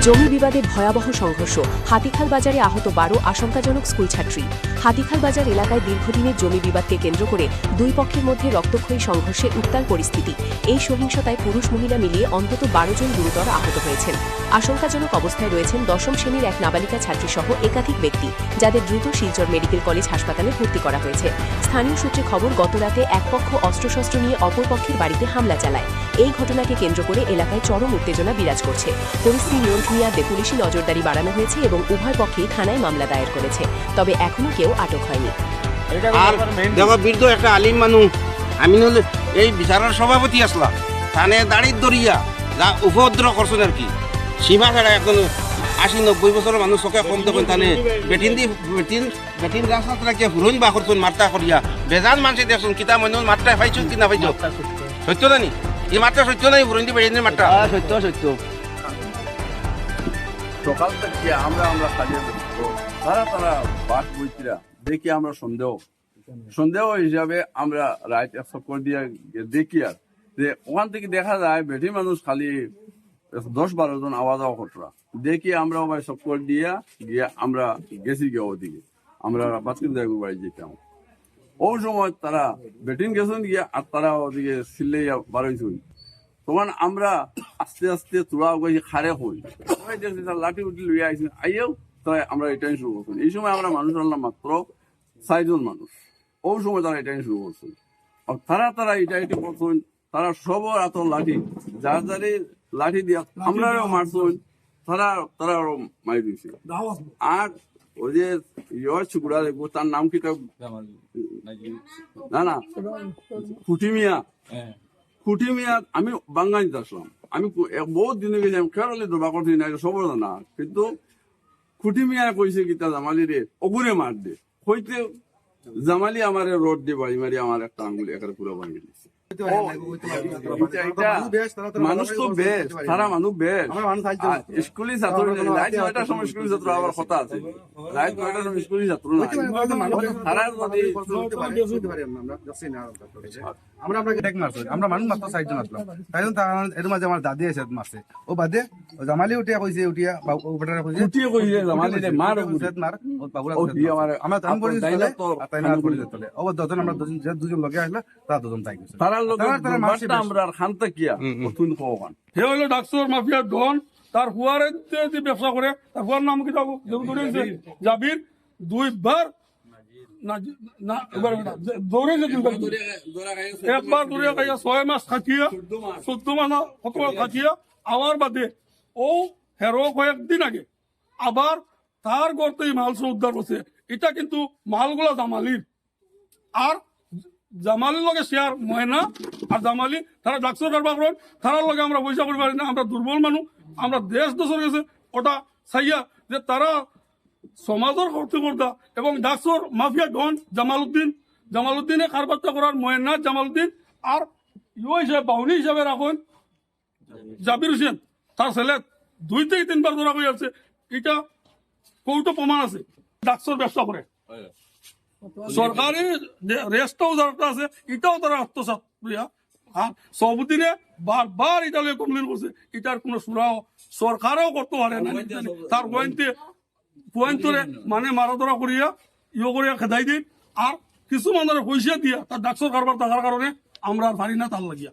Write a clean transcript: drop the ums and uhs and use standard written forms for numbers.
জমি বিবাদে ভয়াবহ সংঘর্ষ, হাতিখাল বাজারে আহত 12 আশঙ্কাজনক স্কুলছাত্রী। হাতিখাল বাজার এলাকায় দীর্ঘদিনের জমি বিবাদকে কেন্দ্র করে দুই পক্ষের মধ্যে রক্তক্ষয়ী সংঘর্ষে উত্তাল পরিস্থিতি। এই সহিংসতায় পুরুষ মহিলা মিলিয়ে অন্তত 12 জন গুরুতর আহত হয়েছেন। আশঙ্কাজনক অবস্থায় রয়েছেন দশম শ্রেণীর এক নাবালিকা ছাত্রীসহ একাধিক ব্যক্তি, যাদের দ্রুত শিলচর মেডিকেল কলেজ হাসপাতালে ভর্তি করা হয়েছে। স্থানীয় সূত্রে খবর, গতরাতে এক পক্ষ অস্ত্রশস্ত্র নিয়ে অপর পক্ষের বাড়িতে হামলা চালায়। এই ঘটনাকে কেন্দ্র করে এলাকায় চরম উত্তেজনা বিরাজ করছে। পরিস্থিতি নিয়ন্ত্রণে আনতে পুলিশি নজরদারি বাড়ানো হয়েছে এবং উভয় পক্ষেই থানায় মামলা দায়ের করেছে, তবে এখনো কেউ আটক হয়নি। আর দেখো বীরদ একটা আলিম মানুষ, আমি হলে এই বিচারের সভাপতি আসলাম, থানে দাঁড়িয়ে দরিয়া যা উপদ্র করছেন আর কি, সীমা ফেরা এখন 80-90 বছরের মানুষ চোখে কম তখন থানে বেটিন রাস্তা রাখিয়া হুরইন বা করছেন মার্তা করিয়া বেজান মানুষ দেখছেন কিতা মনে মাত্রা পাইছো কি না পাইছো, সত্য জানি এই মাত্রা সত্য নাই হুরইন দি বেটিনের মাত্রা সত্য সত্য। সকাল থেকে আমরা কাজে তারা বাস বইছিরা দেখি আমরা সন্দেহ হিসাবে আমরা রাইট চক্কর দিয়ে দেখি আর যে ওখান থেকে দেখা যায় বেটি মানুষ খালি 10-12 জন আওয়াজ ঘটরা দেখি আমরা ওই চক্কর দিয়ে গিয়ে আমরা গেছি গিয়ে ওদিকে আমরা বাচ্চা জায়গা বাড়ি যেতাম। ওই সময় তারা বেটিন গেছেন গিয়ে আর তারা ওদিকে সিল্লাইয়া বাড়াইছেন, তখন আমরা আস্তে আস্তে তোলা গেছি খারে হই দেখছি তার লাঠি উঠি লইয়া আইসি আইয়াও তাই আমরা এটাই শুরু করছেন। এই সময় আমরা মানুষ আনলাম মাত্র 4 জন মানুষ। ওই সময় তারা এটাই শুরু করছেন আর তারা এটা করছেন, তারা সবর এত লাঠি যার যারে লাঠি দিয়া আমরাও মারছেন, তারা মারি দিয়েছে। আর ওই যে ছুকুড়া দেখবো তার নাম কি না খুঁটি মিয়া, আমি বাঙ্গালিতে আসলাম, আমি বহুত দিনে গেছি, আমি খেয়ালি দবা করছি না সবর না, কিন্তু খুঁটি মিয়া কইছে কি তা জামালি রে অগুরে মার দে হইতে জামালি আমার রোড দিয়ে বাড়ি মারি আমার একটা আঙ্গুলি একের পুরো ভাঙিয়ে দিচ্ছে। মানুষ তো বেশ, তারা মানুষ বেশ স্কুলি ছাত্র রাত 9টার সময় স্কুলি ছাত্র আবার কথা আছে, রাত 9টার সময় স্কুলি ছাত্র আমরা মানুষ মাত্র 4 জন আসলাম, তাই এর মাঝে আমার দাদি এসে মারছে, ও বাদে জামালি উঠিয়া কইছে উঠিয়া আমরা তান করে আমরা দুজন লগে আসলে তারা দুজন তাই গেছে। আমরা খান্তা কিয়া নতুন কওয়ান হে হইলো ডাকসুর মাফিয়া ডন, তার হুয়ারে যে ব্যবসা করে, তার হুয়ার নাম কি যাবো জাবির, 2 বার একবার দৌড়ে খাইয়া 6 মাস খাটিয়া 14 মাস কত খাটিয়া আবার বাদে ও হেরো কয়েকদিন আগে আবার তার গর্তে মালস উদ্ধার করছে। এটা কিন্তু মালগুলা জামালির, আর জামালির লগে শেয়ার ময়না আর জামালি তারা ডাকসর কারবার করেন, তারার লগে আমরা পয়সা করতে পারি না, আমরা দুর্বল মানুষ, আমরা দেশ দোষর গেছে ওটা চাইয়া যে তারা সমাজের কর্তা এবং ডাকসর মাফিয়া ডন জামালউদ্দিনে কারবারটা করার ময়না জামালউদ্দিন আর হিসাবে বাউনি হিসাবে রাখেন জাবির হোসেন, তার ছেলে 2 থেকে 3 বার ধরা হয়ে আছে। এটা কৌটো প্রমাণ আছে ডাকসর ব্যবসা করে, সরকারি রেস্ট হাউস আছে এটাও তারা আত্মসাৎ করিয়া সবদিনে বারবার এটা কমপ্লেন করছে। এটার কোন সুরাও সরকারও করতে পারে না, তার পয়েন্টরে মানে মারা ধরা করিয়া করিয়া খেদাই দিন আর কিছু মানুষের পয়সা দিয়া তার ডাকসর কারবার থাকার কারণে আমরা আর পারি না তার লাগিয়া।